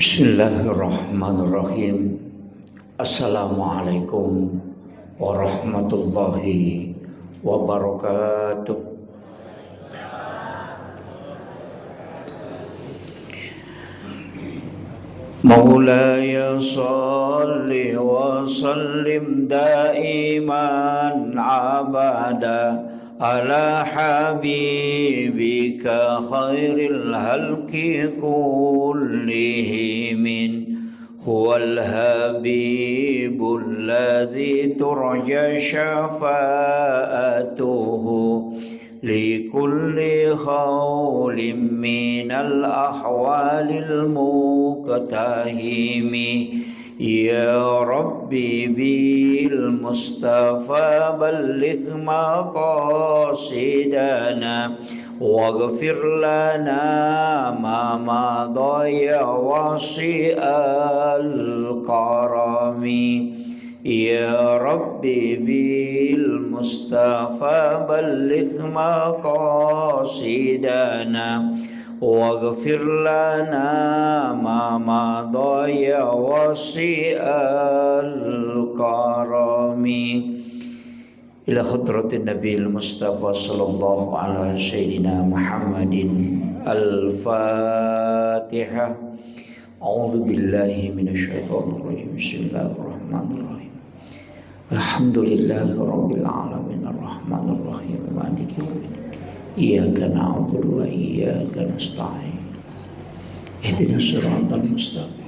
Bismillahirrahmanirrahim. Assalamualaikum warahmatullahi wabarakatuh. Maulaya salli wa sallim daiman abada ala habibika khairil halki kullihim huwal habibul ladzi turja syafa'atuhu likulli khawlim minal ahwalil muqtahimi. Ya Rabbi bil Mustafa balligh maqasidana waghfir lana ma madaya wasi'al karami. Ya Rabbi bil Mustafa balligh maqasidana waghfir lana ma madaya wasi'al karami. Ila hadratin Nabil Mustafa sallallahu ala sayyidina Muhammadin. Al-Fatihah. A'udzu billahi minasyaitonir rajim. Bismillahirrahmanirrahim. Alhamdulillahi rabbil alamin arrahmanir rahim maliki yaumiddin. Iyyaka na'budu wa iyyaka nasta'in. Ihdinas siratal mustaqim.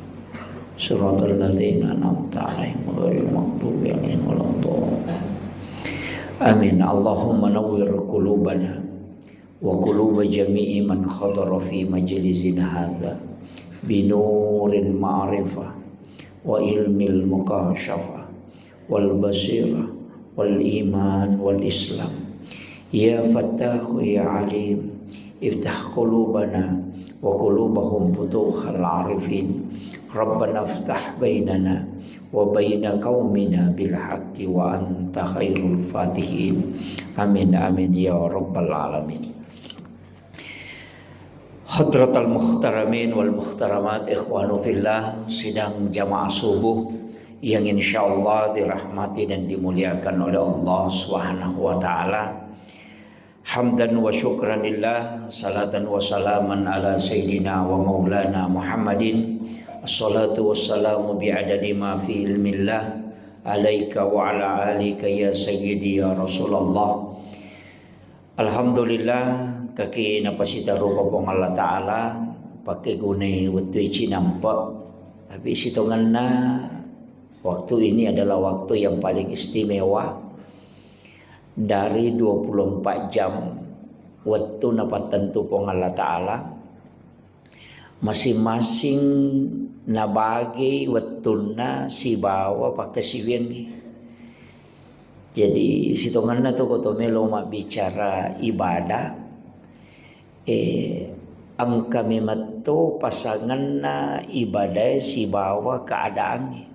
Siratal ladzina an'amta 'alaihim ghairil maghdubi 'alaihim waladdallin. Amin. Allahumma nawwir qulubana wa quluba jami'i man hadara fi majlisina hadza binuril ma'rifah wa ilmil muqasyafah wal basirah wal iman wal islam. Ya Fattahu ya Alim, iftah qulubana wa qulubahum futuhal arifin. Rabbana iftah bainana wa baina qaumina bil haqqi wa anta khairul fatihin. Amin amin ya rabbal alamin. Hadratal muhtaramin wal muhtaramat, ikhwanu fillah, sidang jamaah subuh yang insyaallah dirahmati dan dimuliakan oleh Allah Subhanahu wa taala. Hamdan wa syukranillah, salatan wa salaman ala sayyidina wa maulana Muhammadin. Assalatu wassalamu bi'adadi ma fi ilmillah alaika wa ala alika ya sayyidi ya Rasulullah. Alhamdulillah kaki napasita rupa pong Allah Ta'ala pakai gune waktu ici nampak, tapi sitongan na waktu ini adalah waktu yang paling istimewa. Dari 24 jam waktu napat tentu pong Allah Ta'ala, masing-masing nabagi waktu na si bawa pakai si wengi. Jadi sitongan na to koto melo bicara ibadah, ang kami mato pasangan na ibadah si bawa keadaannya.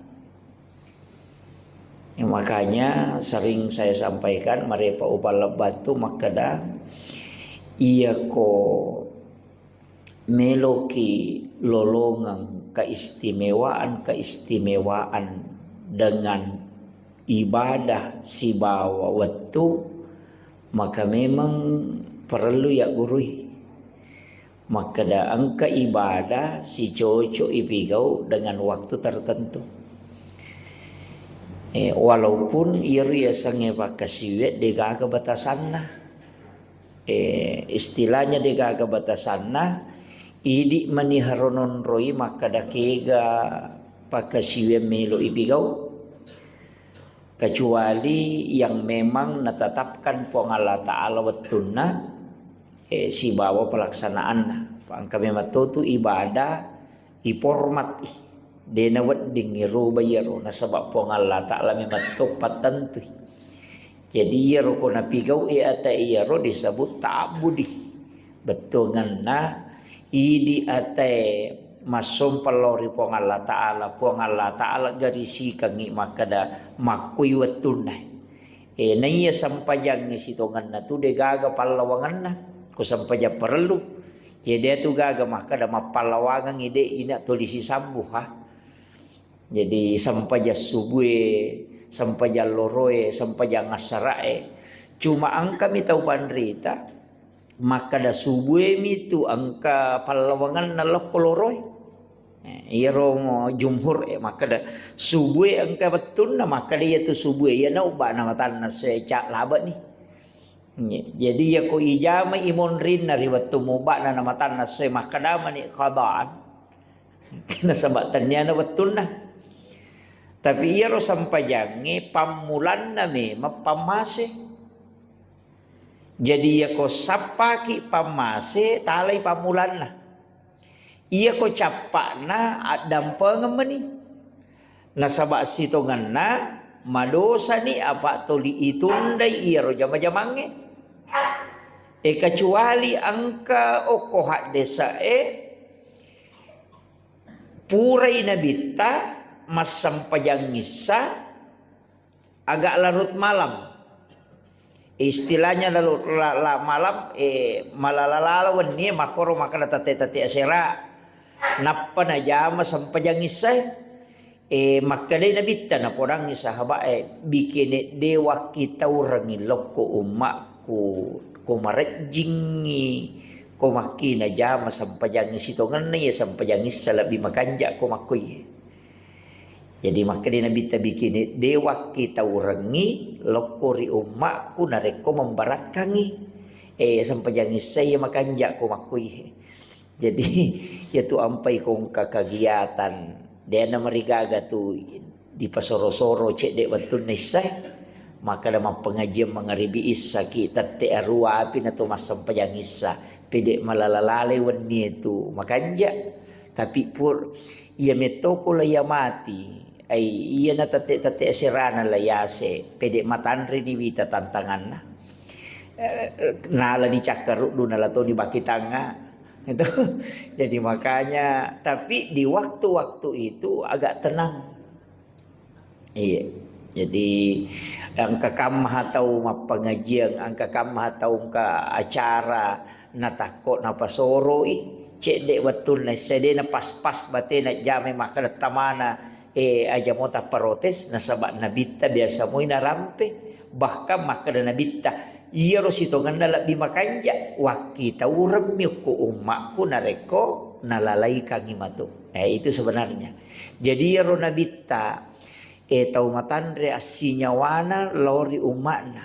Makanya sering saya sampaikan marepa upal batu makada iya ko meloki lolongang keistimewaan dengan ibadah si bawa waktu, maka memang perlu ya gurui. Maka da angka ibadah si cocok ipigau dengan waktu tertentu. Walaupun ia sange pakasiwet degaga batasanna, istilahnya degaga batasanna idi maniharonon roi maka dakega pakasiwet melo ipigau, kecuali yang memang natatapkan pong Allah Ta'ala wattuna si bawa pelaksanaan kami matutu ibadah ipormat dena wedding iru bayaro nasabab pong Allah Ta'ala mematuk patentu. Jadi yaro ko napigau ata yaro disebut ta'budi betungan na idi ate masum palori pong Allah Ta'ala garisi kangi makada makui wetunai naiya sampajang sitongan na tu degaga palawangan na ko sampaja perlu Ya dia tu gaga maka ada mapalawangan ide ina tulisi sambuh ha. Jadi sampaja subuhe, sampaja loroe, sampaja ngasarae. Cuma angka mi tahu pandrita, maka da subuhe mi tu angka palawangan nalok koloroe. Iya romo jumhur maka da subuhe angka betul na maka dia tu subuhe ya na ubah nama tanah secak laba ni. Jadi ya ko ijama imon rin na riwat tumuba na nama tanah se maka dama ni qadaan. Kena sabatannya na betul na. Tapi ia ro sampajange pamulan na me mapamase. Jadi ia ko sapaki pamase talay pamulan na. Ia ko capak na dampeng meni. Nasabak sitongan na madosa ni apa toli itundai ia ro jama-jamange. Kecuali angka okohat desa purai nabita mas sampajang ngisa agak larut malam. Istilahnya larut malam malalalawan ni makoro makana tate asera napa na jama sampajang ngisa makadai nabita na porang ngisa haba bikin dewa kita orang loko umakku ko marajingi ko makina jama sampajang ngisitongan na ya sampajang ngisa labi makanja ko makuy. Jadi maka dia Nabi bikin dewa kita urangi lokori umakku nareko membaratkangi sampai jangan saya makan jak ko makui. Jadi ya tu ampai kong kakagiatan dia na marigaga tu di pasoro-soro cek dek betul nisai maka dalam pengajian mengaribi isa kita te arua api na tu mas sampai jangan isa pedek malalalale wani tu makan jak tapi pur ia metoko laya mati iya na tate sirana layase pedek matandri ni wita tantangan na nala di cakar du nala to di baki tanga itu. Jadi makanya tapi di waktu-waktu itu agak tenang. Iya. Jadi angka kamah atau pengajian angka kamah atau ka acara na takut na pasoroi cek dek betul na sedena pas-pas batena jame maka tamana aja mau tak protes nasabak nabita biasa mo inarampe bahkan maka da nabita iya rositongan nala bimakanja wakita urem ko umakku nareko nalalai kangi matu itu sebenarnya. Jadi ro nabita tau matandre asinyawana lori umakna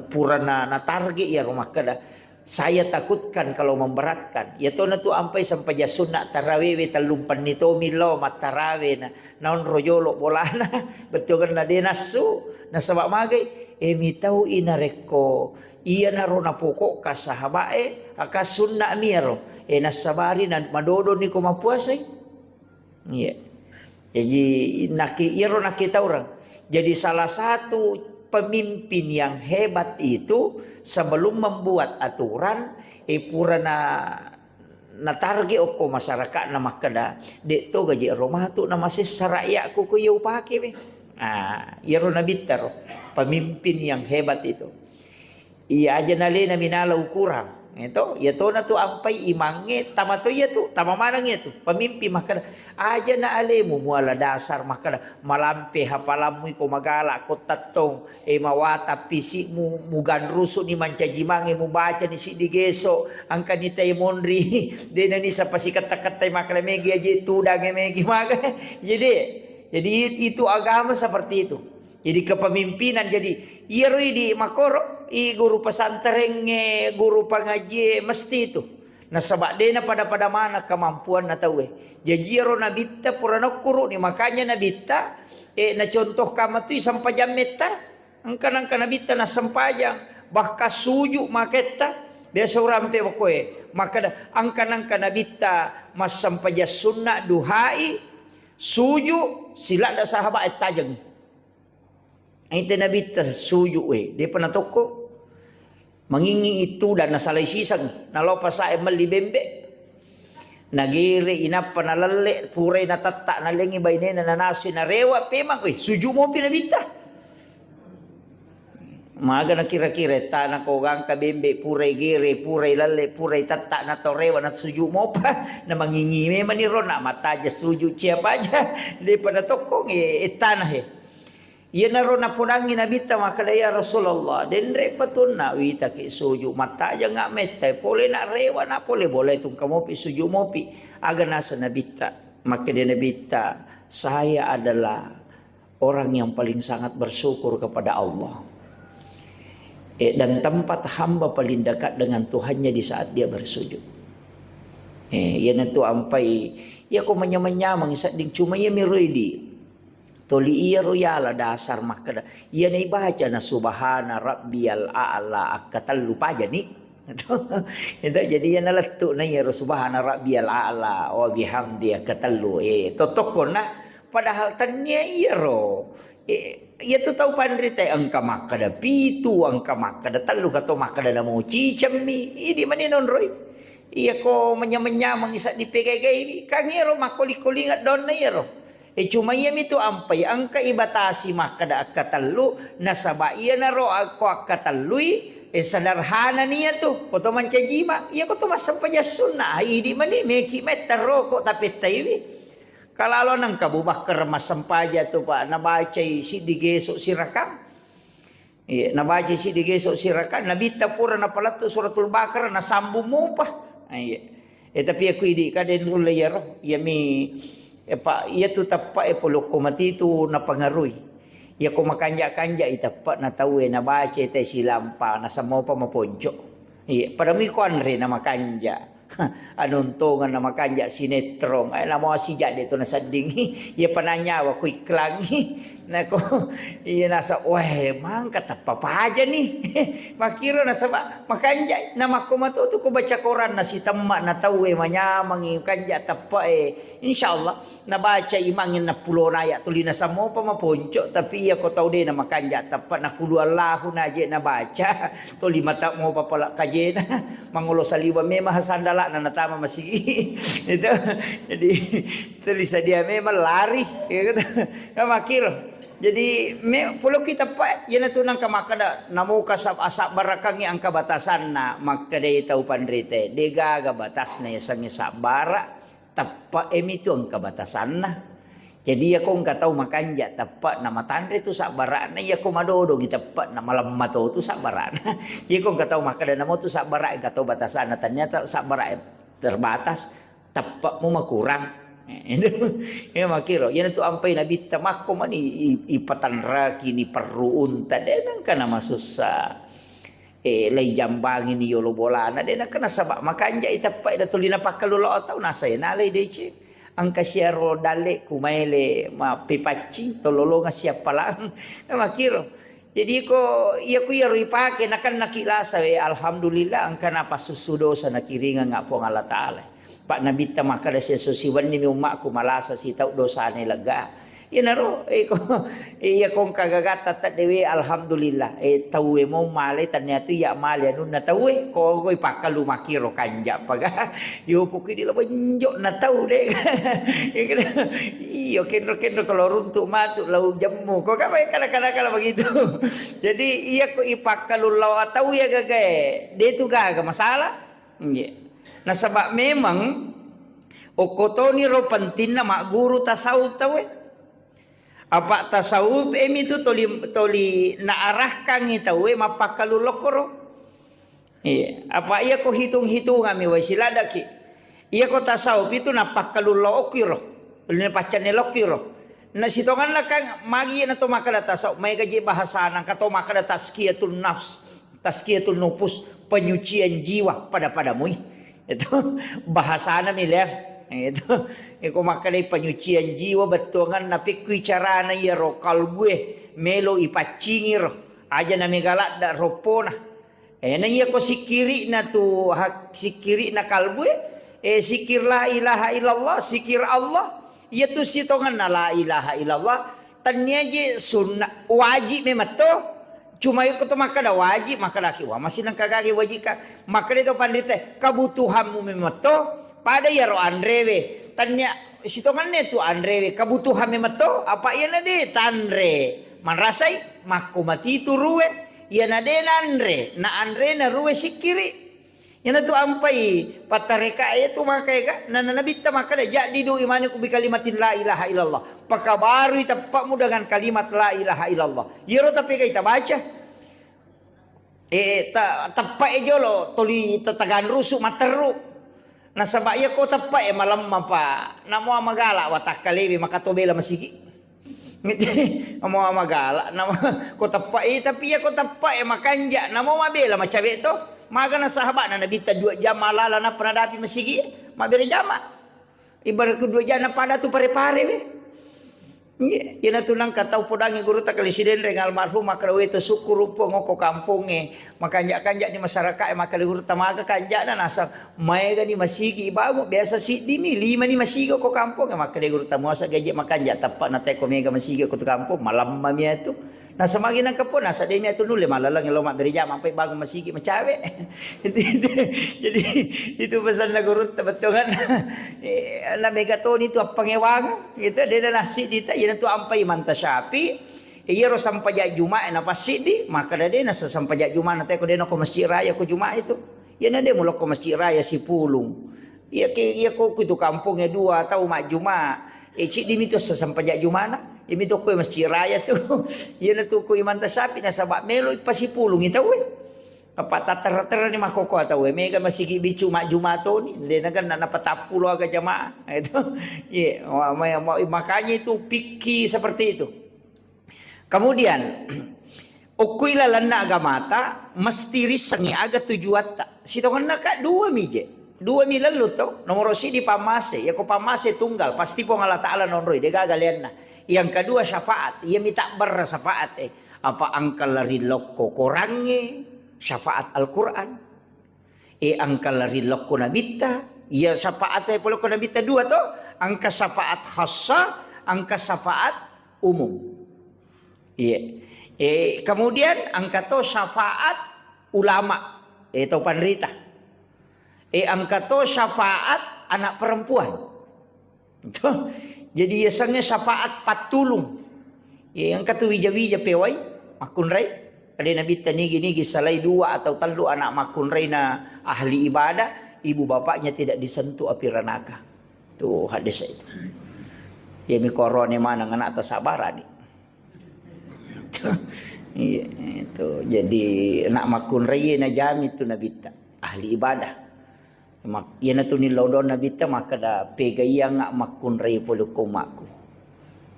purana na target ya rumah kada. Saya takutkan kalau memberatkan. Ya to na tu ampai sampai ja sunat tarawih talumpan nito milo matarawe na naon rojolo bolana betul kan na denasu na sabak magai mitau inareko iya na ro na pokok ka sahabae aka sunna miro nasabari na madodo ni ko mapuasai. Iya. Jadi iro nakita orang. Jadi salah satu pemimpin yang hebat itu sebelum membuat aturan purana natarge oko masyarakat na makada de to gaji rumah tu nama sesaraya ku yau pake be iro nabitar pemimpin yang hebat itu iya aja nale na minala ukuran itu ya to na tu ampai imange tamato ya tu tamamanang ya tu pemimpin makada aja na alemu muala dasar makada malampe hapalamu ko magala ko tatong mawata pisi mu mugan rusu ni mancajimange mu baca ni si digeso angka ni tay monri de na ni sa pasikatak-katay makala megi aja tudang megi maga jadi itu agama seperti itu. Jadi kepemimpinan jadi iri di makoro guru pesantren guru pengaji mesti itu. Nah sebab dena pada mana kemampuan na tahu jadi ro nabita purana kuru ni makanya nabita na contoh kama tu sampai jam meta angka nabita na sampajang bahkan suju maketa biasa orang pe bokoe maka angka nabita mas sampai sunnah duhai suju sila da sahabat tajang. Itu Nabi tersuju dia pernah toko mengingi itu dan nasalay sisang nalopa sa mali bembe nagiri ina panalale puray natata nalengi bayne na nanasi na rewa pemang suju mo pinabita Maga na kira-kira tanah ko gang kabembe puray gere puray lale puray tatta na torewa na suju mo pa na mangingime maniro na mataja suju siapa aja di pada tokong tanah Ia naro na punangin nabita makalaya Rasulullah dendre patuna wita ki suju mataja nga mete pole na rewa na pole boleh tung kamopi suju mopi aga nasa nabita maka dia nabita saya adalah orang yang paling sangat bersyukur kepada Allah. Dan tempat hamba paling dekat dengan Tuhannya di saat dia bersujud. Ia nanti ampai, ia ko manya-manya ding cuma ia mirudi. Toli ia royala dasar makada. Ia na ibaca na subhana rabbiyal a'la akatal lupa aja nih. Itu jadi ia naletuk na ia subhana rabbiyal a'la wa bihamdi akatallu. Totokon na padahal tanya ia ro. Ia tu tahu pandrita angka makada pitu angka makada talu kato makada na mo cicam mi idi maninon roy ia ko manya-manya mangisak di PGG kangiro makoli-koli ngat don na iro cuma ia mi tu ampai angka ibatasi makada akatalu nasaba ia na ro ako akatalui sadarhana niya tu koto mancajima ia koto masampaja sunnah idi mani meki metaro ko tapi taiwi kalau nang kabubah keremas sampaja tu pak nabaca si digesok sirakam nabaca si digesok sirakam nabita pura napalatu suratul bakar na sambung mo pa tapi aku idi kaden rula yaro ya mi pak ia tu tapak poloko mati tu napangarui ia ko makanja-kanja itapak na tahu nabaca te silampa na samo pa maponco pada mi konre na makanja anuntungan na makanja sinetron ay namo si jadi tu nasading ia pananya wa ku iklang nako iya nasa weh mang kata papa aja nih makiro nasa makanja nama ko matu tu ko baca koran na si temma na tahu manyamang kanja tapa insyaallah na baca imangin na pulo na ya tuli na samo pa maponco tapi ia ko tahu de na makanja tapa na kulu Allahu na je na baca tuli mata mo pa pala kajena mangulo saliwa me mahasandala na natama masih itu jadi tulis dia memang lari ya kan makiro jadi pulau kita pak ya tu nang kamakada namu kasab asap barakangi angka batasan na makada tahu pandrite degaga batasna ya sangi sabara tappa itu angka batasan na jadi aku enggak tahu makanja tepat nama tandre tu sabarana ya ko madodo kita tepat nama lamato tu sabarana ya aku enggak tahu makada nama tu sabara enggak tahu batasan ternyata sabara terbatas tepat mu kurang itu ya makiro ya tu ampai nabi tamako mani ipatan raki ni perlu unta denang kana masusah lay jambang ini yolo bolana denang kana sabak makanja itapak ida tulina pakalulo tau nasay nalay dece angka siaro dale kumaile ma pipaci tololo siapa lang makiro jadi ko iya ku ya ripake nakan nakilasa alhamdulillah angka napa susudo sa nakiringa nga po Allah taala pak nabi ta makada siya susiwan ni umakku malasa si tau dosa ni lega inaro ko iya kong kagagata ta dewe alhamdulillah tawe mo male tanya tu ya male anu na tawe ko ipakalu makiro kanja paga yo puki di labanjo na tau de iyo kenro kalau runtuk matu lau jamu ko kapai kala begitu jadi iya ko ipakalu law tahu ya gagae de tu gaga masalah nah sebab memang okotoni ro pentinna mak guru tasawuf tawe apa tasawuf itu toli naarahkan itawe mapakalu lokoro apa iya ko hitung-hitungan mi wasiladaki iya ko tasawuf itu napakalu lokiro toli pacane lokiro na sitongan la kang magi na to makada tasawuf may gaji bahasa nang kato makada tazkiyatun nafs tazkiyatun nufus penyucian jiwa padamu itu bahasana miler itu ko makalay penyucian jiwa betongan napi kuicara na yero kalbue melo ipacingir aja na megalak da ropona na iya ko sikiri na tu sikiri na kalbue sikir la ilaha illallah sikir Allah iya tu sitongan na la ilaha illallah tanya je sunnah wajib memato cuma itu makada wajib makada kiwa masih nang kagagi wajib makada itu pandita kebutuhanmu memato pada ya ro andrewe tanya sitongannya tu andrewe kebutuhan memato apa iya nade tandre man rasai maku mati tu ruwe ya na de na andre na ruwe sikiri. Yana tu ampai patareka itu makai ka na nabita makada jadi do imani ku bi kalimatin la ilaha illallah. Pakabaru itapakmu dengan kalimat la ilaha illallah. Yero tapi kita baca tapak jolo tuli tatagan rusuk materu. Nasabak ya ko tapak malam mapa namo magala watak kalibi makatobela masigi. Amo magala namo ko tapak tapi ya ko tapak makanja namo mabela macabe to. Maka na sahabat na nabita 2 jam malala na penadapi masigi mabere jama ibarat ku 2 jam na pada tu pare-pare we yana tunang katau podangi guru ta kalisiden reng almarhum maka we to syukur po ngoko kampunge makanja-kanja di masyarakat maka guru tamaga kanja na nasa maega ni masigi bago biasa si dimi 5 ni masigi ko kampung maka guru tamuasa gaje makanja tapak na teko mega masigi ko to kampung malam mamia tu. Nah semangin ang kapon nasa demi itu nule malalang lomak dari jam sampai bago masigi macawe. Jadi itu pesan na gurut betul kan. Na megaton itu apa ngewang gitu dia nasi dita yana tu ampai manta syapi. Iya ro sampai Jumat na pasti di maka dia nasa sampai Jumat nanti ko dia ko masjid raya ko Jumat itu. Yana dia mulak ko masjid raya si Pulung. Iya ko itu kampungnya 2 atau mak Jumat. Cik dimi tu sampai Jumat. Imi to ko masjid raya tu. Iya na tu ko imanta sapi na sabak melo pasipulong itaw we. Apa tatar ni makoko ataw we. Mega masigi bicu mak jumato ni. Lenagan na napatapulo aga jamaah. Itu. Ye, makanya itu pikir seperti itu. Kemudian ukui lalana agamata mesti risangi aga tujuata. Sitakan naka 2 mije. 2 lalu to. Nomor si di pamase. Ya ko pamase tunggal pasti po Allah Taala nonroy de gagalian na. Yang kedua syafaat, ia minta bersyafaat apa angkal lari lokko korange syafaat Al-Quran. Angkal lari lokko nabita, ia syafaat polo ko nabita 2 to, angka syafaat khassa, angka syafaat umum. Iya. Kemudian angka to syafaat ulama, itu panrita. Angka to syafaat anak perempuan. Jadi yasangnya syafaat patulung. Yang kata wija-wija pewai makunrai. Ada nabi tanigi salai 2 atau 3 anak makunrai na ahli ibadah, ibu bapaknya tidak disentuh api ranaka. Tuh hadis itu. Ya mi korone mana ngana atas sabarani. Itu jadi anak makunrai na jami tu nabi ahli ibadah. Yana tu ni lodon nabita maka da pega yang ngak makun rei polo komaku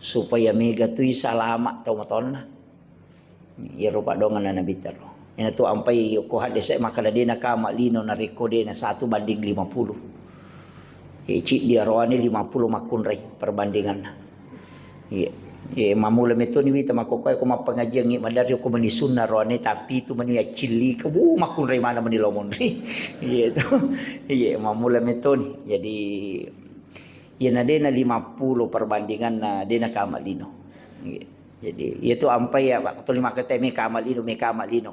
supaya mega tu salama tau matonna ya rupa dongan na nabita ro yana tu ampai ko hadis maka da dina kama lino na rekode na 1:50 cik dia roane 50 makun rei perbandingan mamula meto ni wita makokoy ko mapangajian ngi madari ko mani sunna roane tapi tu mani cili ke makun rei mana mani lomon ri itu mamula meto ni jadi yana dena 50 perbandingan na dena kamalino jadi itu ampai ya Pak tu 5 kata me kamalino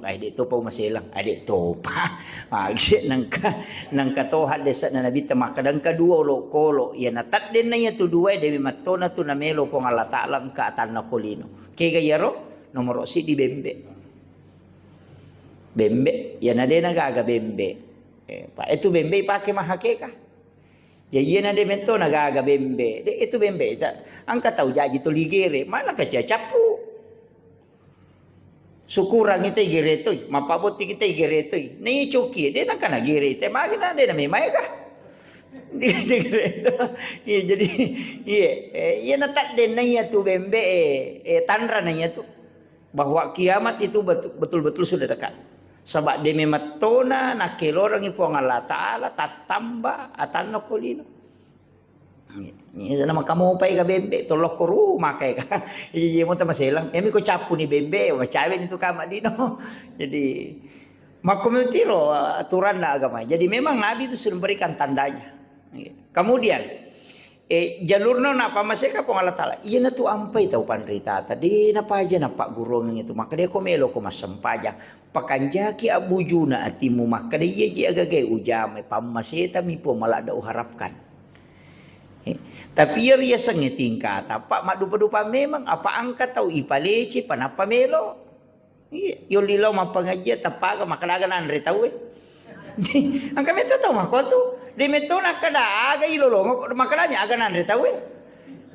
kay di to pa maselang ade to pa agi nangka to hadis na nabi ta makadang kadua lo kolo ya natat din na tu 2 dewi matona tu na melo po Allah Taala ka tanna kolino kay gayaro nomor si di bembe ya na dena gaga bembe pa itu bembe pake mahakeka ya iya na de mento nagaga bembe itu bembe angka tahu jaji tu ligere mana kacacapu syukuran kita igere tu mapabot kita igere tu ni coki dia nak kana gere te magina dia na memai ka jadi iya natak den nanya tu bembe tandra nanya tu bahwa kiamat itu betul-betul sudah dekat. Sebab demi matona nakelorang ipo Allah Taala tatamba atano kolino. Ni sana makamu pai ka bembe tolok ko rumah kay ka. Iya mo ta maselang. Emi ko chapu ni bembe macawe itu kama dino. Jadi makomitiro aturan na agama. Jadi memang Nabi itu sudah memberikan tandanya. Kemudian jalurna napa maseka po Allah Taala. Iya na tu ampai tau panrita tadi napa aja napa gurong itu maka dia ko melo ko masampaja. Pakanjaki abujuna atimu maka dia ji agagay ujame pamaseta mi po malada uharapkan. Tapi ia sangat tingkat apa mak dupa-dupa memang apa angkat tau ipalece panapa melo. Yo lilaw mapangaji tapaga makalaga na andre tahu. Ang kami to mako to. Di meto na kada aga ilolongo makalanya aga na andre tahu.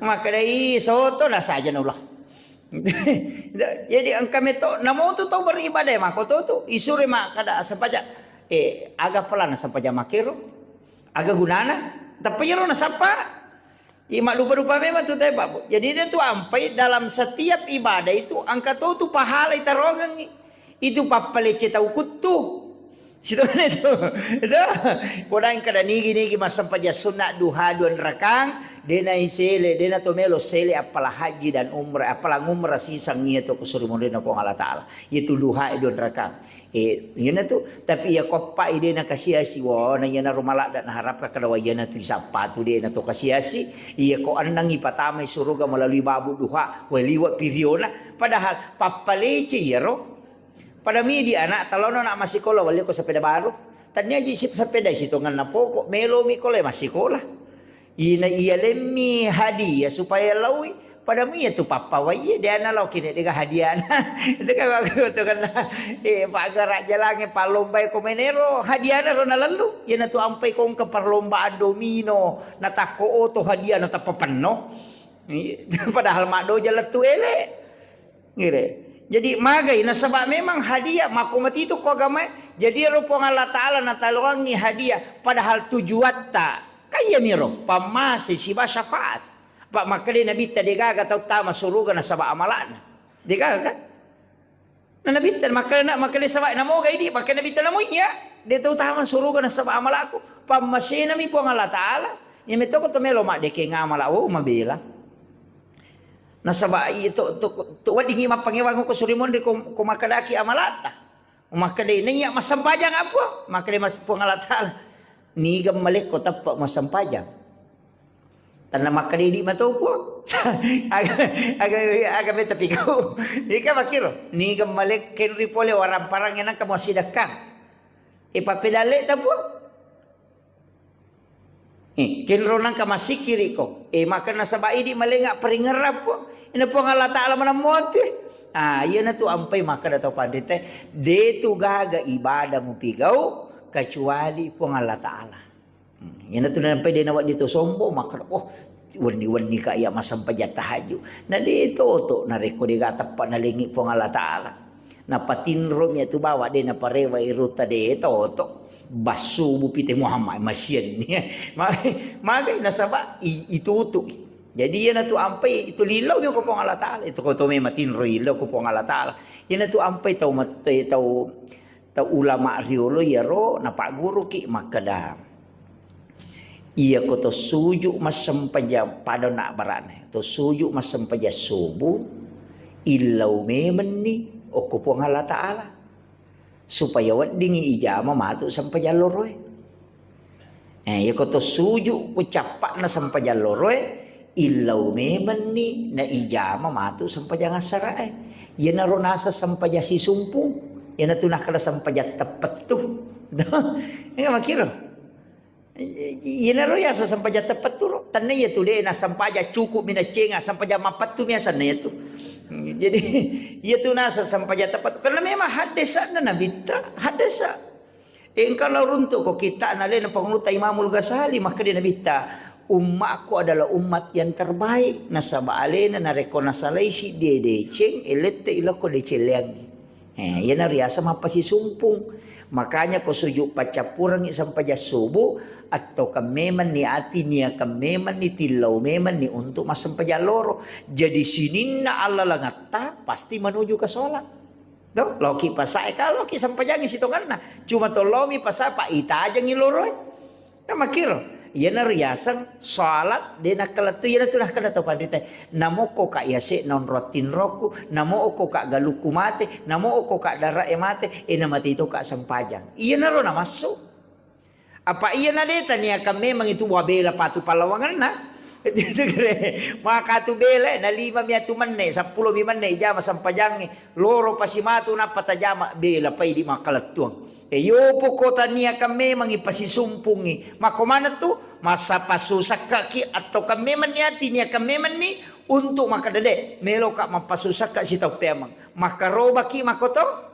Makadai soto na saja nulah. Jadi ang kami to namo to beribadah mako to isure mak kada sampaja aga pala na sampaja makiro. Aga gunana tapi yero na sapa. Imak lupa-lupa memang tu Pak. Jadi dia tu ampai dalam setiap ibadah itu angka tu pahala itarongang itu papalece tau kutu. Situ itu. Itu. Kodang kada nigi masam paja sunat duha 2 rakang dena isele dena to melo sele apalah haji dan umrah apalah ngumrah sisang itu kusurumun dena po Allah taala. Itu duha 2 rakang. Yana tu tapi ya koppa idena kasiasi wo na yana rumala dan harap ka kadawa yana tu sapa tu dena to kasiasi iya ko andang ipatamay suruga melalui babu duha waliwa piriona padahal papalece yero pada mi di anak talono nak masih kola wali ko sepeda baru tanya ji sepeda situ ngan na pokok melo mi kola masih kola ina iya lemmi hadiah supaya lawi pada mi itu papa waye dia na law kini diga hadiah itu kan aku tu kan pak gerak jalange palomba ko menero hadiah na ron lalu ya na tu ampai kong ke perlombaan domino na tako to hadiah na tapapano padahal mak do jaletu ele ngire. Jadi magai na sabab memang hadiah makomati itu ko agama. Jadi rupo Allah taala na talongi hadiah padahal tujuan ta kaya miro pamase siba syafaat. Pak makali nabi tadi gaga tau tama suruga na sabab amalan. Digaga kan? Na nabi tadi makali sabab na mo gay di makali nabi tadi mo ya. Dia tau tama suruga na sabab amalaku. Pamase na mi po Allah taala. Ni meto ko to melo mak deke ngamala o mabela. Nasaba itu tu wadingi mapangiwang ko surimon di ko makadaki amalata. Makadai niya masampajang apa? Makadai mas pangalata. Ni gam malik ko tapak masampajang. Tanah makadai di mato po. Aga beta pigo. Di ka makiro. Ni gam malik kenri pole orang parang yan ka mo sidakang. Ipapedale ta po. Kinro nang kamasikiri ko. Maka nasaba idi malinga peringerap po. Ina po nga Allah Ta'ala manamote. Yan na to ampay maka na to pandite. Deto gaga ibadah mo pigaw. Kecuali po nga Allah Ta'ala. Yan na to na nampay dinawat dito sombo. Maka na po. Wani-wani ka iya masampajat tahaju. Na dito to. Nareko di gatap pa nalingi po nga Allah Ta'ala. Na patinro niya to bawa. Di na parewa iruta dito to. Basu bupite Muhammad masyan niya. Magay nasaba itutu. Jadi yan na tu ampay ito lilaw yung ko pong Allah Ta'ala. Ito ko to may matinro ilaw ko pong Allah Ta'ala. Yan na tu ampay tau ulama riolo yaro na paguru ki makada. Iya ko to suju masampaja pada nak barane. To suju masampaja subuh ilaw memen ni o ko pong Allah Ta'ala. Supaya wad dingi ijama matu sampai jaloroy. Ya ko to suju ucapak na sampai jaloroy. Ilaw meman ni na ijama matu sampai jangan sarai. Yan na ronasa sampai si sumpung. Yan na tunah kala sampai tepat tuh. Enggak makiro. Yan na royasa sampai tepat tuh. Tanah ya tuh deh na sampai cukup mina cenga sampai mapat tuh biasa na itu. Jadi ia tu nasa sampai tepat. Karena memang hadisa na nabita hadisa. Kalau runtuk kok kita na lain penguruta Imamul Ghazali maka dia nabita. Umatku adalah umat yang terbaik. Nasaba alena na rekonasalay si dedeceng elete iloko deceleang. Yan na riasa mapasi sumpung. Makanya ko sujuk pacapurang sampai subuh atau kameman ni ati niya kameman ni tilaw meman ni untuk masampai loro. Jadi sinin na Allah langata pasti menuju ke sholat. Do loki pasai kalau loki sampai jangan situ karena cuma tolomi pasai pak ita aja ngiloroi. Na makiro. Yan na riasang salat dena kalatu yan na kada to pandite namo ko ka yase non rotin roku namo ko ka galuku mate namo ko ka dara mate mati itu ka sampajang iyan na ro na masuk apa iyan na deta niya kami memang itu wabela patu palawangan na itu kere maka tu bela na 5 miatu manne 10 manne jama sampajang loro pasimatu na patajama bela pa di makalatuang Yo pokota niya kami mangipasisumpungi. Mako mana tu masa pasusak kaki atau kami maniati niya kami mani untuk makadade melo ka mapasusak ka sitaw pemang. Makaroba ki makoto.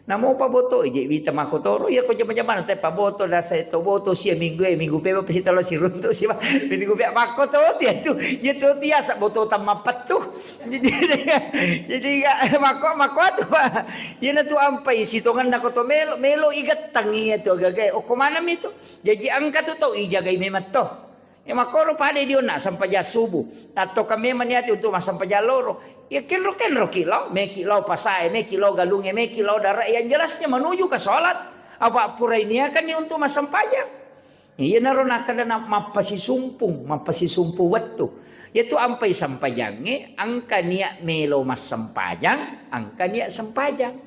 Namo pa boto ije vita makotoro ya ko jaman-jaman te pa boto da sa ito boto siya minggu pe pa sita lo si runto siya minggu pe makoto ti itu dia sa boto tamapat tu jadi mako tu pa yan tu ampay sitongan na ko to melo igat tangi to gagay o kumana mi to jadi angka to ijagay memat to ya makoro pa de dio na sampaja subuh atau kami maniati untuk masampaja loro ya kenro kilau, me kilau pasai, me kilau galungnya, me kilau darah yang jelasnya menuju ke sholat. Apa pura ini akan untuk masampaya. Iya naron akan mapasi sumpung waktu. Yaitu ampai sampajange, angka niat melo mas sampajang, angka niat sampajang.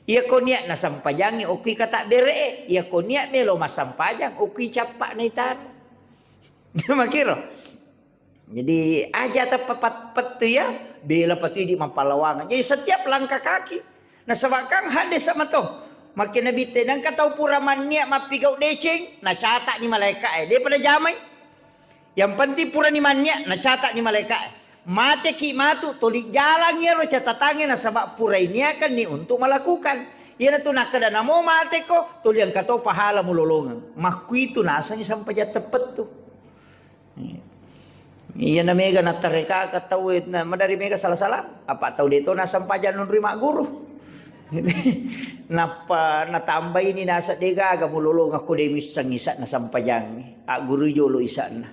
Iya ko niat na sampajange, oki kata bere. Iya ko niat melo mas sampajang, oki capak naitar. Makiro. Jadi aja tepat tu ya bela pati di mampalawangan. Jadi setiap langkah kaki. Nah sebakang hadis sama to. Makin nabi tenang kata puraman niat mapigau deceng. Nah catak ni malaikat dia pada jamai. Yang penting pura ni mannya nah catak ni malaikat. Mate ki matu toli jalan ya ro catatangnya nah sebab pura ini akan ni untuk melakukan. Ya na tu nak kada namo mate ko toli yang kata pahala mulolongan. Maku itu nasanya sampai jat tepat tu. Iya na mega na tareka katawit na madari mega salah-salah. Apa tahu dito na sampajan nun rima guru. Napa natambay ni nasa dega aga mululong ako de misang isa na sampajang. Guru jolo isa na.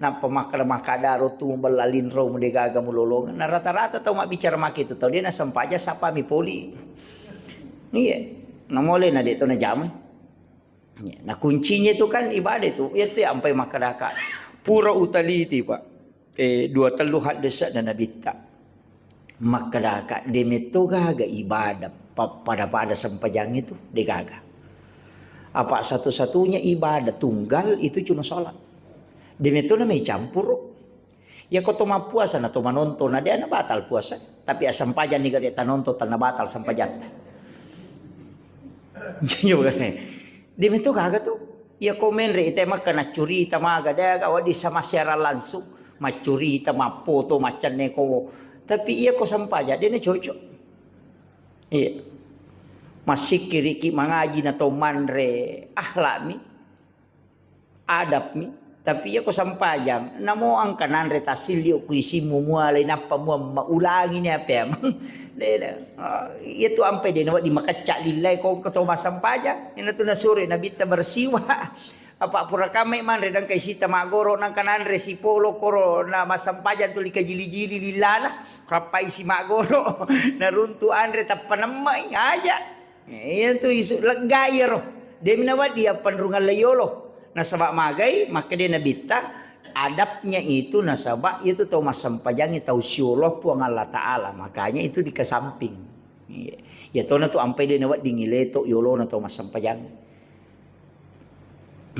Napa makadaro tumbalalin ro mo dega aga mululong. Na rata-rata tahu mak bicara makito tahu dia na sampaja sapa mi poli. Iya. Namole na dito na jamay. Na kuncinya itu kan ibadah itu. Itu sampai makadaka. Pura utaliti pak, dua teluh hadis dan nabita. Maka dah demeto gaga ibadah pada sempajang itu degaga. Apa satu-satunya ibadah tunggal itu cuma sholat. Demeto namanya campur. Ya kau toma puasa na toma nonton na dia na batal puasa. Tapi asam pajan ni dia nonton na batal sampajan. Demeto gaga tu. Ya komen re ite maka na curita maga daga wadi sama secara langsung macurita mapoto macan neko tapi iya ko sampaja dia na cocok iya masih kiriki mangaji na to manre akhlak mi adab mi tapi iya ko sampajang namo ang kanan re tasilyo ku isimu mualay napa mo maulangi ni apa itu ampai dia nawat di makacak lilai kau ketoma sampaja ina tu nasuri nabita bersiwa apa pura kami man redang kay sita magoro nang kanan resipolo koro na masampajan tu lika jili-jili lilana kapai si magoro naruntu andre tapanamay aja itu isu legay ro dia minawat dia panrungan layolo na sabak magay maka dia nabita adabnya itu nasabak itu tahu mas sampajangi tahu syuloh puang Allah Ta'ala makanya itu dikesamping ya tahu na tu ampai dia nawat dingileto yolo na tahu mas sampajangi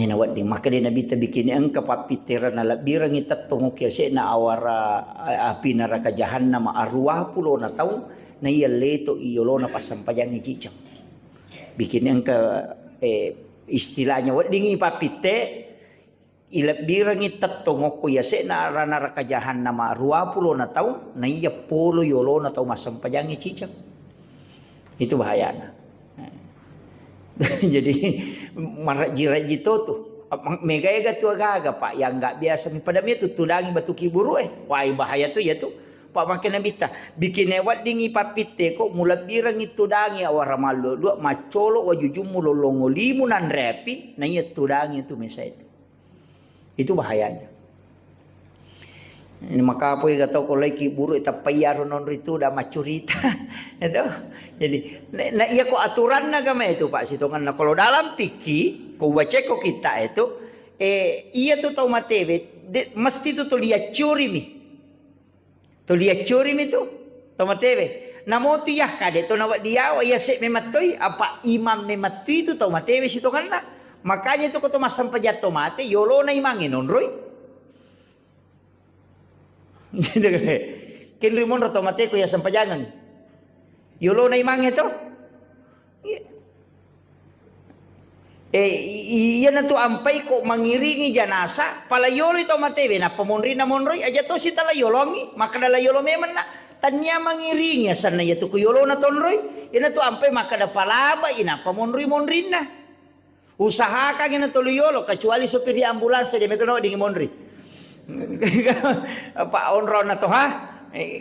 ni nawat ding maka dia nabi bikin ang kapapitiran na labirang itat tungok yase na awara api neraka jahannam arwah pulo na tahu na iya leto yolo na pas sampajangi cicam bikin ang istilahnya wat dingi papite ilabirang itat tungok ko yase na neraka jahannam arwah pulo na tahu na iya polo yolo na tahu mas sampajangi cicam itu bahayana. Jadi maraji-raji tu mega tu agak pak yang enggak biasa padamnya tu tudangi batu kiburu wah bahaya tu ya tu pak makin nabita bikin lewat dingi papite kok mula birang itu dangi awara malu dua macolo wajujum mulolongo limunan repi na iya tudangi tu mesa itu bahayanya. Ini maka apa yang kata kalau lagi buru itu payar non itu dah macurita, itu. Jadi, nah iya kok aturan agama itu Pak Sitongan. Nah kalau dalam fikih, kau baca kok kita itu, iya tuh tahu matewe, mesti tuh lihat curi mi, tuh lihat curi mi tuh, tahu matewe. Namo tu ya kade tuh nawat dia, ya sek mematoi, apa imam mematoi itu tahu matewe Sitongan lah. Makanya itu kau tuh masam pejat tomate, yolo na imangin nonroy. Kin limon roto mate ko ya sampajangan. Yolo na imang ito. Iya na tu ampai ko mangiringi janasa palayolo ito matewe na pamonri na monroy aja to si talayolongi maka dalayolo meman na tanya mangiringi sana ya tu kuyolo na tonroy ina tu ampai maka da palaba ina pamonri monrin na usaha ka gina to liyolo kecuali supir di ambulans dia metono di monri Pak onro na to ha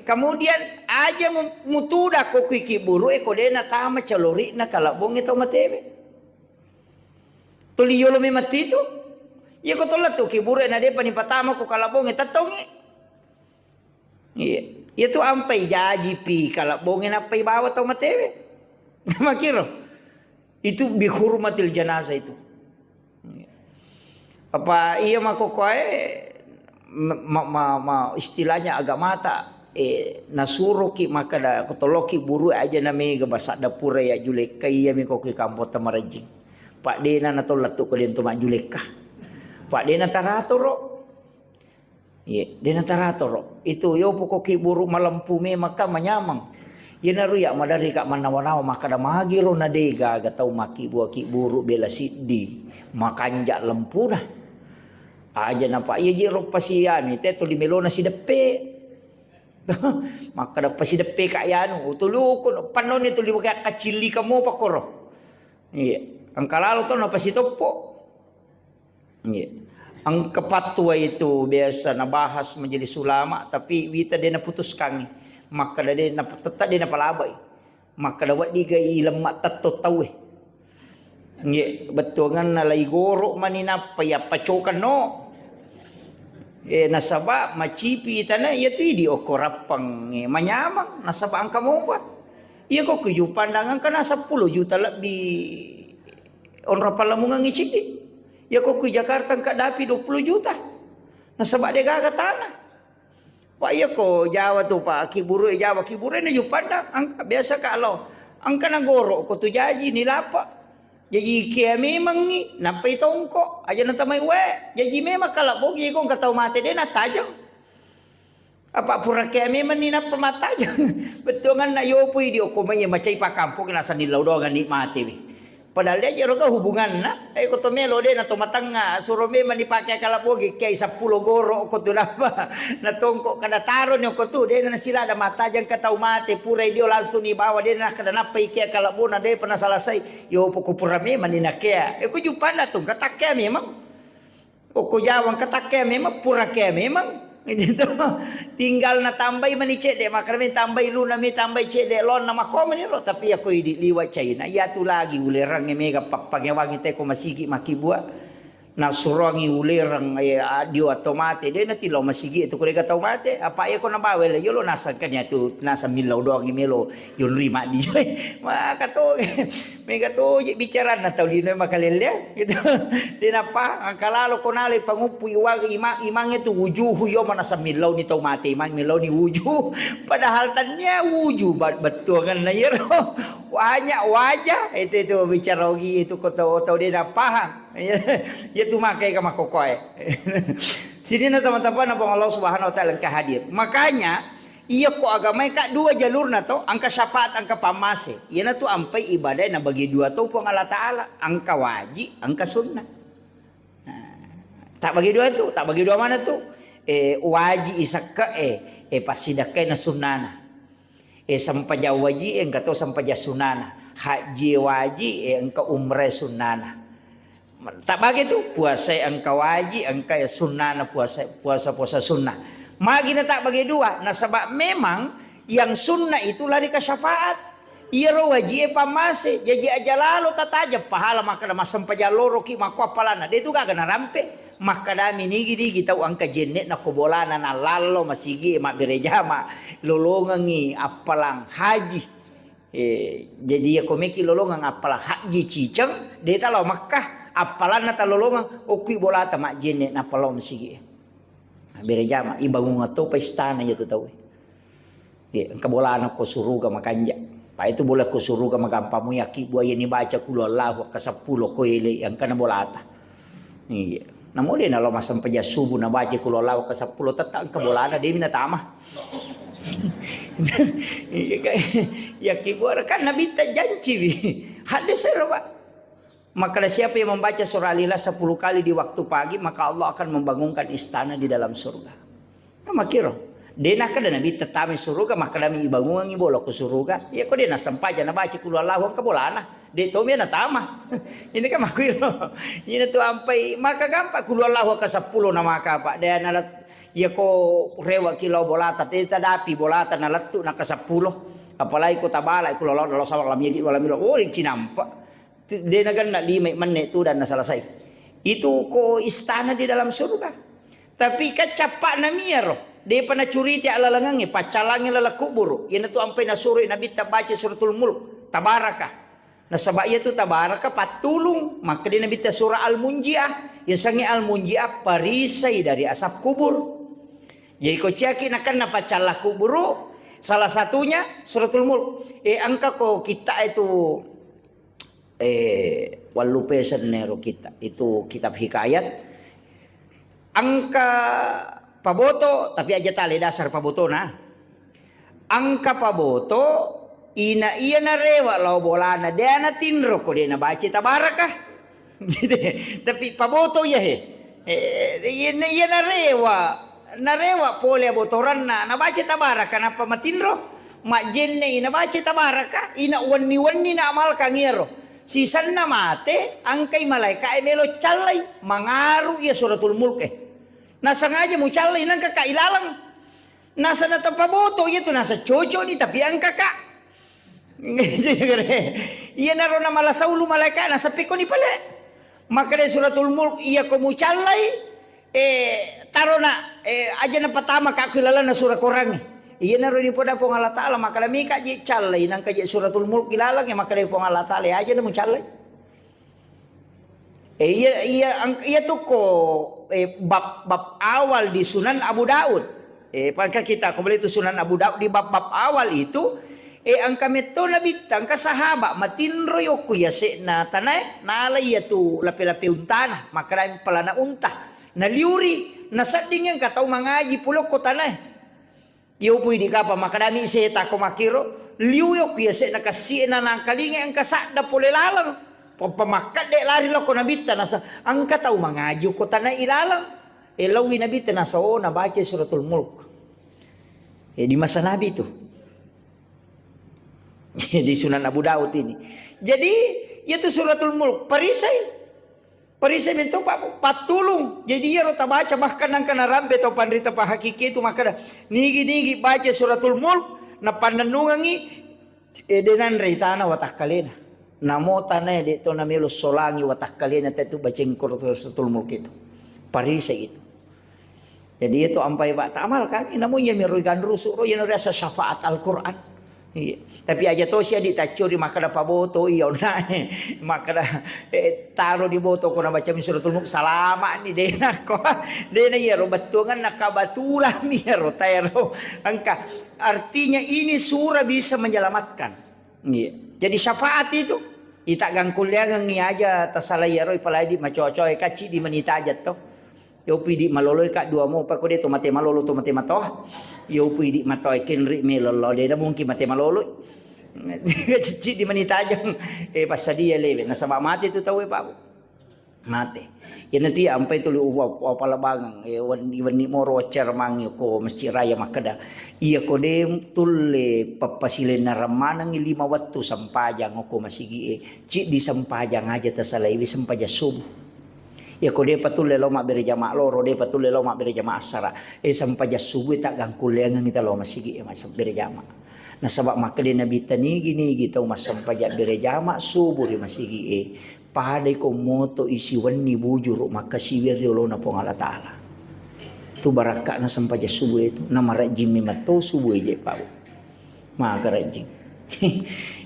kemudian aja mutuda ko kiki buru ko dena tama calori na kalabong ito matewe tuliyolo me matito iya ko tolat to kibure na de panipatama ko kalabong tatongi iya tu ampai jaji pi kalabong na pay bawa to matewe makiro itu bihurmatil janazah itu apa iya makokoe istilahnya agamata nasuro ki maka da kotoloki buru aja na me gabasa dapura ya julek kaya mi ko ki kampo tamarajing Pak Dena na to latuk ko din tumak julekah. Pak Dena taratoro. Ye, Dena taratoro. Itu yo poko kiburu malampu me maka manyamang. Ye naru ya madari kak manawana maka da magiro na dega gatau maki buah kiburu bela siddi. Makanja lempuna. Aja na Pak ye jiro pasiani te to limelona si depe. Maka da pasi depe kak yanu tulukun panon itu liwaka kacili kamu pakoro. Iya. Ang kalalo to napasitopo. Yeah. Ang kapatwa itu biasa nabahas menjadi sulama tapi wita dia naputuskan maka dia tetap dia napalabay. Maka dawat digay lemak tato tawe. Yeah. Betul kan nalay goro manina paya pacokan no. Nasaba macipi itana yatu di okorapang manyamang nasaba ang kamupa. Iya ko kuyu pandangan kana 10 juta lebih onra palamungan ngicik di. Ya kok ke Jakarta ka dapi 20 juta. Nasabak dia gaga tanah. Pak ya ko Jawa tu Pak kiburu Jawa kiburu na jupanda angka biasa kalau angka nagoro ko tu jaji nilapa. Jaji kia memang ni nampai tongko aja nanta mai we. Jaji memang kalau bogi ko katau mate dia na tajam. Apa pura kia memang ni napa mata aja. Betul kan na yo pui di ko mai macai pa kampung na sanilaw do gan nikmati we. Padahal dia jero ka hubungan na ko to melo de na to matanga surome man dipake kalabogi kay 10 goro ko to napa na tongko kada taron yo ko to de na sila ada mata jang katau mate purai dio langsung ni bawa de na kada napa ikya kalabona de pernah selesai yo poko purame man dinakya ko jupana to katakya memang ko jawang katakya memang pura kya memang gitu tinggal na tambay manicet de makarami tambay luna mi tambay cede lon na mako maniro tapi ako liwat China ya tu lagi ulerang mega pagyawangi te ko masigi makibua na surangi ulerang dio automate de na tilaw masigi itu ko tau mate apa ya ko na bawel yo lo nasa kanya tu nasa milaw doang melo yun rima di maka to mega to bicara na tau dino makalele gitu din apa kalalo ko nalay pangupu iwag imang itu wujuh yo manasa milaw ni tau mate imang milaw ni wujuh padahal tanya wujuh betul kan na yero wajah itu bicara ogi itu ko tau din apa ya tu makai ka makokoy. Sini na teman-teman apa Allah Subhanahu wa taala ka hadir. Makanya iya ko agama ka dua jalur na to, angka syafaat angka pamase. Iya na to ampai ibadah na bagi dua to po Allah taala, angka wajib, angka sunnah. Tak bagi dua tu, tak bagi dua mana tu? Wajib isaka pasidakay na sunnana. Sampaja wajib engka to sampaja sunnana. Haji wajib engka umrah sunnana. Tak bagi tu puasa engkau wajib engkau sunnah puasa sunnah. Magi na tak bagi dua. Nah sebab memang yang sunnah itu lari ke syafaat. Ia wajib pamase jadi aja lalu tataja pahala maka masam pajaloro ki mako apalana. Dia tu kagak rampe. Maka dami nigi kita angka jenet na kobolana na lalo masigi mak birejama lolongangi apalang haji. Jadi aku meki lolongang apalang haji ciceng dia tahu Makkah apalan na talolongan okui bola ta mak jene na palom sige berejama ibangun ato pa istana ya tahu engka bola na ko suruga makanja pa itu boleh ko suruga magampamu yaki buaya ni baca kulo Allah ka 10 ko ile yang kana bola ta iya namo de na lo masam paja subuh na baca kulo Allah ka 10 tetap engka bola na de mina tamah Ya kibur kan Nabi tak janji. Hadis Pak. Maka siapa yang membaca surah Al-Ikhlas 10 kali di waktu pagi, maka Allah akan membangunkan istana di dalam surga. Nama kira. Dena kada Nabi tetami surga, maka Nabi bangungi bolok ke surga. Ya kok dia nak sampaja nak baca kul Allahu ke bolana. Dia tahu dia nak tama. Ini kan makiro. Ini tu ampai maka gampang kul Allahu ke 10 nama apa. Dia nak ya ko rewa kilau bolata tidak dapi bolata na letu na ke 10 apalagi ko tabala ko lolo lolo sawak lam yedi wala milo oh cinampa dia nagan nak 5 menit tu dan selesai itu ko istana di dalam surga tapi kacapak na miero dia pernah curi ti ala langangi pacalangi lala kubur ina tu ampai na suri nabi tabaca suratul mulk tabaraka na sabaya tu tabaraka patulung maka dia nabi ta surah al-munjiah yang sangi al-munjiah parisai dari asap kubur. Jadi kau caki nak pacalah kuburu salah satunya suratul mulk. Angka ko kita itu walupesan nero kita itu kitab hikayat. Angka paboto tapi aja tali dasar paboto na. Angka paboto ina iya na rewa lau bolana dia na tinro ko dia na baca tabarakah. Tapi paboto ya iya na rewa. Narewa pole botoran na nabaca tabaraka kenapa matinro mak jenne ina baca tabaraka ina wani na amal kangiro sisan na mate angkai malaika melo calai mangaru ya suratul mulk na sengaja mu calai nang kakailalang nasa na tapaboto itu nasa coco ni tapi angka kak iya naro na malasaulu malaika nasa piko ni pale maka suratul mulk iya ko mu calai tarona aja na pertama kak kilala na surah Quran ni. Iya na rin po na pong Allah Ta'ala maka lami ka ji chalay nang ka ji suratul mulk kilala nga maka rin pong Allah Ta'ala aja na mo chalay. Iya tu ko bab awal di Sunan Abu Daud. Pagka kita kembali itu Sunan Abu Daud di bab awal itu ang kami to nabitang kasahaba matinroy o kuya na tanay nalay tu lapi-lapi untana maka rin pala na unta. Naliuri nasading yang katau mangaji pulok ko tanay iyo pui di kapa makadami seta ko makiro liuyok ya se nakasi na nang kalinga ang kasada pole lalang pamakat de lari lo ko nabita nasa ang katau mangaji ko tanay ilalang lawi nabita nasa na baca suratul mulk di masa nabi itu di Sunan Abu Daud ini jadi itu suratul mulk Parisay bento patulung. Jadi ya rota baca bahkan nang kana rambe to pandrita pa hakiki itu maka nigi baca suratul mulk na pananungangi denan reitana watakkalena. Namo tanay dito na melo solangi watakkalena tetu baca suratul mulk itu. Parisay itu. Jadi itu ampai ba tamal kan namunya mirugan rusuk ro yan rasa syafaat Al-Qur'an. Iya. Tapi aja to siya di tacuri maka da paboto iyo na maka da taro di boto ko na baca suratul mulk salama ni dena ko dena yero batungan nakabatulan ni yero tayro angka artinya ini surah bisa menyelamatkan iya. Jadi syafaat itu ita gangkulya ngi aja tasalay yero ipalay di macocoy kaci di manita aja to yo pidi maloloy ka dua mo pa ko dito mate malolo to mate mato yo pidi matoy kenri melolo de mungkin mate malolo cici di manita aja pas dia leve na sama mate tu tahu pa mate yan nanti ampai tulu uwa palabangang wani moro cermang ko masjid raya makada iya ko de tulle papasile na ramanang 5 waktu sampajang ko masigi ci di sampajang aja tasalay sampaja subuh ya ko de patul lelo mak bere jama loro de patul lelo mak bere jama asara sampaja subuh tak gangkul yang kita lo masigi mas bere jama na sabab maka de nabi tani gini gitu mas sampaja bere jama subuh di masigi padai ko moto isi wani bujur maka siwir lo na pong Allah Ta'ala tu baraka na sampaja subuh itu nama rajim mato subuh je pau maka rajim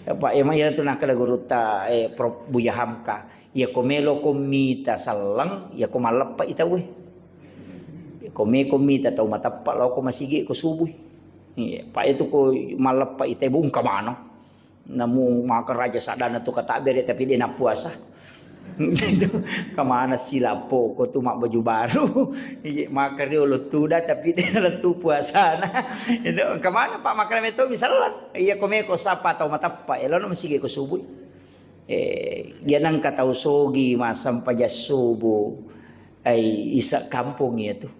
apa emang ya tu nakala guruta Prof Buya Hamka ya komelo komita salang ya komalapa itawe ya komita tau matapa law ko masigi ko subuh ya pa itu ko malapa ite bung kamano namu maka raja sadana tu kata bere tapi dia na puasa Itu kemana sila po ko tumak baju baru makan dia letu dah tapi dia letu puasa nah itu kemana pak makan itu misalnya iya ko sapa atau mata pak elon masih ko subuh dia nang kata usogi masam pajas subuh isa kampung itu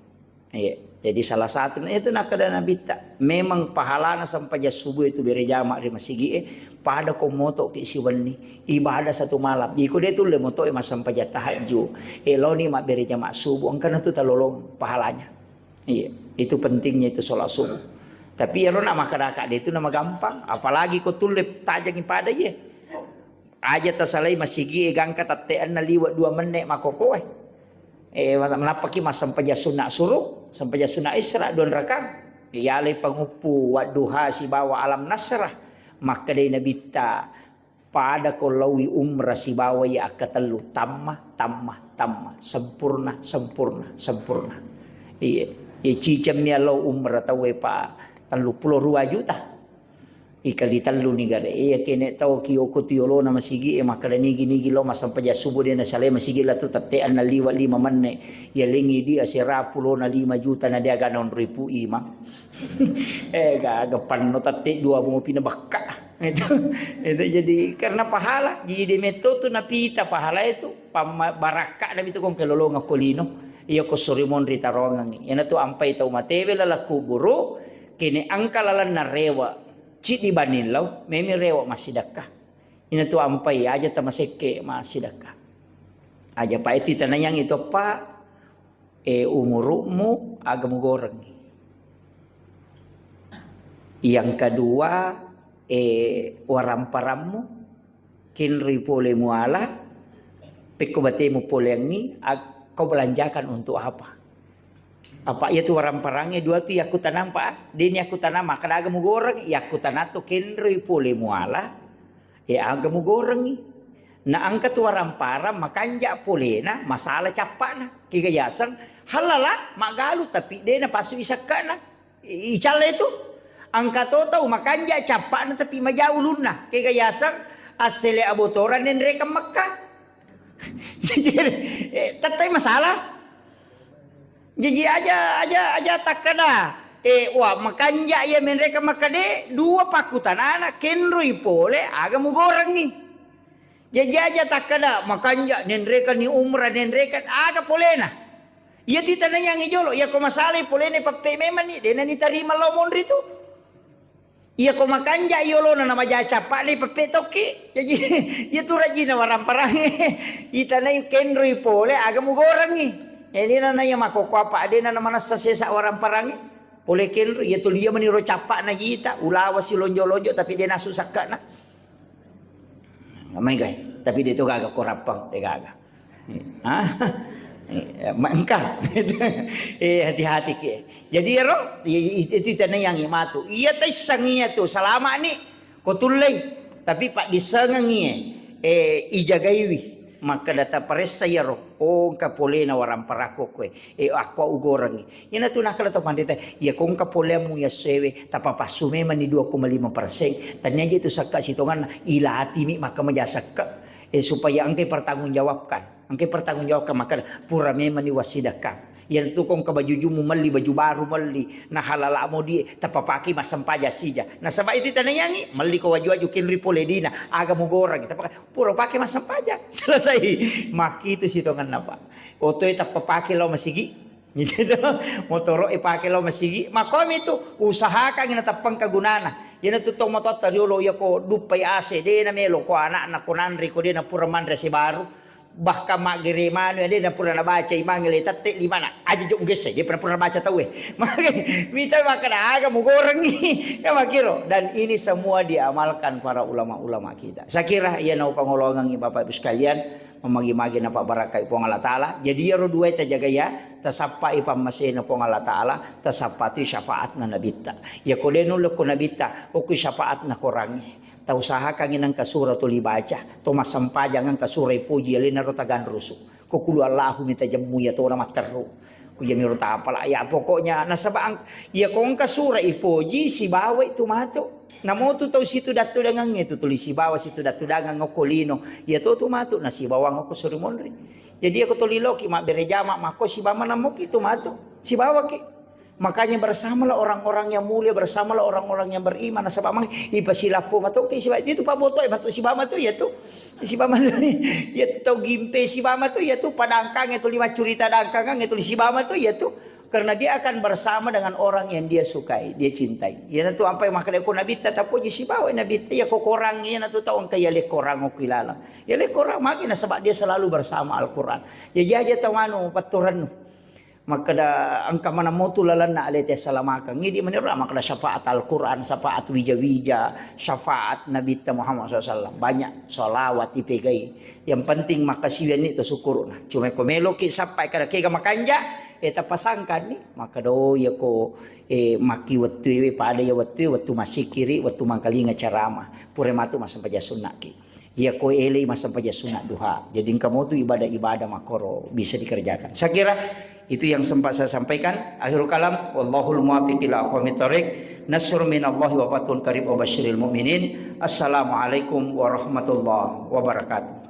jadi salah satu itu nak kada nabita memang pahalana sampai jas subuh itu bere jamak di masjid pada komoto ke siwani ibadah satu malam jiko dia tu le moto mas sampai jas tahajud eloni mak bere jamak subuh angkana tu talolong pahalanya itu pentingnya itu sholat subuh tapi ya nak makadaka dia itu nama gampang apalagi ko tulip tajang pada ye aja tasalai masjid gangkat tatean na liwat 2 menit makoko menapa ki mas sampai jas sunat suruh sampai jas sunat isra 2 rakaat yale pangupu waduha si bawa alam nasrah maka dai nabita pada kolawi umrah si bawa ya akatelu tamah sempurna iya cicamnya lo umrah tawe pa 32 juta ikali talu ni gare kene tau ki okutiolo na masigi makala nigi lo masam paja subuh dia na sale masigi la tu tatean na liwa 5 menit ya lingi dia sira pulo na 5 juta na dia ganon ribu ima ga panno tate 2 mo pinabakka itu jadi karena pahala jadi metode na pita pahala itu baraka na itu kong kelolong akolino iya ko sorimon ritarongan yana tu ampai tau matewe la kuburu kene angkalalan na rewa Cik di banilau, memi rewa masih dakah. Ini tu ampai aja tamaseke masih dakah. Aja pak itu tanayang itu pak, umurmu agamu goreng. Yang kedua, waramparammu, kinri pole muala, peko batemu pole yang ni, kau belanjakan untuk apa? Apa ya tu orang parangnya 2 tu yaku tanam pak dini yaku tanam makan agamu goreng yaku tanam tu kenri pole muala agamu goreng na angka tu orang parang makanja pole na masalah capak na kigayasan halala magalu tapi dia na pasu isakana icala itu angka to tahu makanja capak na tapi majau luna kigayasan asele abotoran dan mereka Mekah tatai masalah jadi aja takada wah makanja ya mereka makade 2 pakutan anak kenrui pole agamu goreng ni jadi aja takada makanja nendreka ni umrah nendreka aga polena ya titana yang ijolo ya ko masale polene pape memang ni dena ni tarima lomon ritu iya ko makanja yolo na nama jaca pak ni pape toki jadi ya tu rajina waramparang itana kenrui pole agamu goreng ni ini nana yang makoko apa ada nana mana sesa orang parangi boleh ken ya tu dia meniro capak na kita ulawa si lonjo tapi dia nasu sakana mai gai tapi dia tu gagak korapang dia gagak mangka hati-hati ke jadi ro itu tanah yang imatu iya tes sangia tu selama ni kotulai tapi pak disangangi ijagaiwi maka data paresa yaro kapole na waram parako kwe ako ugorangi yana tu nakala to pandita ya kong kapole mu ya sewe tapapasume man ni 2,5% tanya gitu sakka sitongan ilati mi maka majasakka supaya angke pertanggungjawabkan maka pura memang ni wasidaka yan tu kong kabajujumu mali baju baru mali na halala mo di tapapaki masampaja sija na sabay iti tanayangi mali ko waju kinri poledina aga mo gorang tapaka puro paki masampaja selesai makito sitongan napa otoy tapapaki law masigi gitu motoro ipaki law masigi makomi tu usaha ka ginatapang kagunana yan tutong motot tariolo ya ko dupay ase de na melo ko anak na kunanri ko de na pura mandre si baru bahkan mak geremano dia pernah baca imangile tate di mana aja jok gese dia pernah baca tahu minta makan aga mau goreng ya makiro dan ini semua diamalkan para ulama-ulama kita saya kira ia nau pangolongan Bapak Ibu sekalian memagi-magi napa barakai pong Allah taala jadi ya dua ta jaga ya tasappa ipam masena pong Allah taala tasapati syafaat na nabita ya kodeno lo ko nabita o ko syafaat na korangi ta usaha kanginang kasura to libaca to masampajangan kasura puji alina rotagan rusu ko kulu Allahu minta jamu ya to na mataru ko jami rota apala ya pokoknya nasabang ya kong kasura ipuji si bawa itu mato Namo tu tau situ datu dangang itu tulis si bawa situ datu dangang ngokolino. Ya tu matu na si bawang ngoko surumonri. Jadi aku tolilo ki mak berejama mako si bama namo ki tu matu. Si bawa ki. Makanya bersamalah orang-orang yang mulia, bersamalah orang-orang yang beriman. Sebab mang ipasilapo matu ki sebab itu pa boto matu si bama tu ya tu. Si bama tu ya tau gimpe si bama tu ya tu padangkang itu 5 curita dangkang itu si bama tu ya tu. Karena dia akan bersama dengan orang yang dia sukai, dia cintai. Ya tu ampai makanya ko nabita tapo si bawa nabita ya ko korang ya tu tahu angka ya le korang ko kilala. Ya le korang makin sebab dia selalu bersama Al-Qur'an. Ya jaja tawano paturan. Maka da angka mana motu lalan na alete salamaka. Ngidi menira maka da syafaat Al-Qur'an, syafaat wija-wija, syafaat Nabi Muhammad SAW. Banyak salawat ipegai. Yang penting makasihan itu syukur. Cuma komelo ki sampai kada kega makanja eta pasangkan ni maka do ya ko maki watu pada ya watu masih kiri watu mangkalinga carama pure matu masa paja sunnah ki ya ko ele masa paja sunnah duha. Jadi kamu tu ibadah makoro bisa dikerjakan. Saya kira itu yang sempat saya sampaikan. Akhirul kalam wallahul muwaffiq ila aqwamit thoriq. Nasrun minallahi wa fathun qarib wa basyiril mu'minin. Assalamualaikum warahmatullahi wabarakatuh.